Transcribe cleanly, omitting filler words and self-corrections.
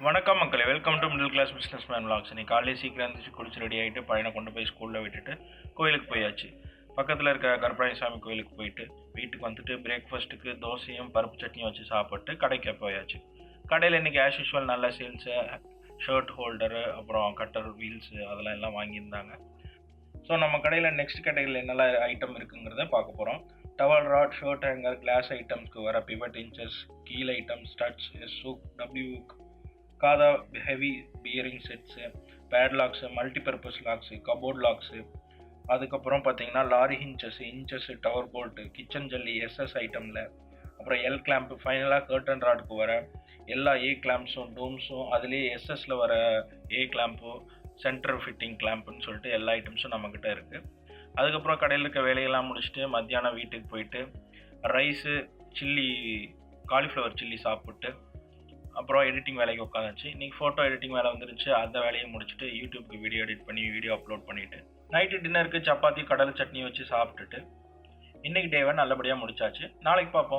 வணக்கம் மக்களே, welcome to middle class business man vlogs. இன்னைக்கு காலையில் சீக்கிரம் இருந்துச்சு, குளிச்சு ரெடி ஆகிட்டு பையனை கொண்டு போய் ஸ்கூலில் விட்டுட்டு கோயிலுக்கு போயாச்சு. பக்கத்தில் இருக்க கருப்பராயசாமி கோயிலுக்கு போயிட்டு வீட்டுக்கு வந்துட்டு பிரேக்ஃபாஸ்ட்டுக்கு தோசையும் பருப்பு சட்னியும் வச்சு சாப்பிட்டு கடைக்கு போயாச்சு. கடையில் இன்றைக்கி ஆஸ் யூஷுவல் நல்ல சேல்ஸு, ஷர்ட் ஹோல்டரு, அப்புறம் கட்டர் வீல்ஸு அதெல்லாம் எல்லாம் வாங்கியிருந்தாங்க. ஸோ நம்ம கடையில் நெக்ஸ்ட் கேட்டகரியில் என்னெல்லாம் ஐட்டம் இருக்குங்கிறத பார்க்க போகிறோம். Towel rod, shirt hanger, glass ஐட்டம்ஸ்க்கு வர பிவட் இன்ச்சஸ், கீல் ஐட்டம்ஸ், ஸ்டட்ஸ், எஸ்ஹுக், டபிள்யூக், காதா heavy bearing sets, padlocks, multipurpose locks, cupboard locks, அதுக்கப்புறம் பார்த்தீங்கன்னா லாரி இன்ச்சஸ்ஸு, டவர் போல்ட்டு, கிச்சன் ஜல்லி, எஸ்எஸ் ஐட்டமில், அப்புறம் எல் கிளாம்ப்பு, ஃபைனலாக கர்டன் ராடுக்கு வர எல்லா ஏ கிளாம்ப்ஸும், டூம்ஸும், அதுலேயே எஸ்எஸில் வர ஏ கிளாம்பு, சென்டர் ஃபிட்டிங் கிளாம்புன்னு சொல்லிட்டு எல்லா ஐட்டம்ஸும் நம்மக்கிட்ட இருக்குது. அதுக்கப்புறம் கடையில் இருக்க வேலையெல்லாம் முடிச்சுட்டு மத்தியானம் வீட்டுக்கு போயிட்டு ரைஸு, சில்லி, காலிஃப்ளவர் சில்லி சாப்பிட்டு அப்புறம் எடிட்டிங் வேலைக்கு உட்காந்துச்சு. இன்றைக்கி ஃபோட்டோ எடிட்டிங் வேலை வந்துருச்சு. அந்த வேலையை முடிச்சுட்டு யூடியூப்க்கு வீடியோ எடிட் பண்ணி வீடியோ அப்லோட் பண்ணிவிட்டு நைட்டு டின்னருக்கு சப்பாத்தி கடலை சட்னி வச்சு சாப்பிட்டுட்டு இன்றைக்கி டேவை நல்லபடியாக முடிச்சாச்சு. நாளைக்கு பார்ப்போம்.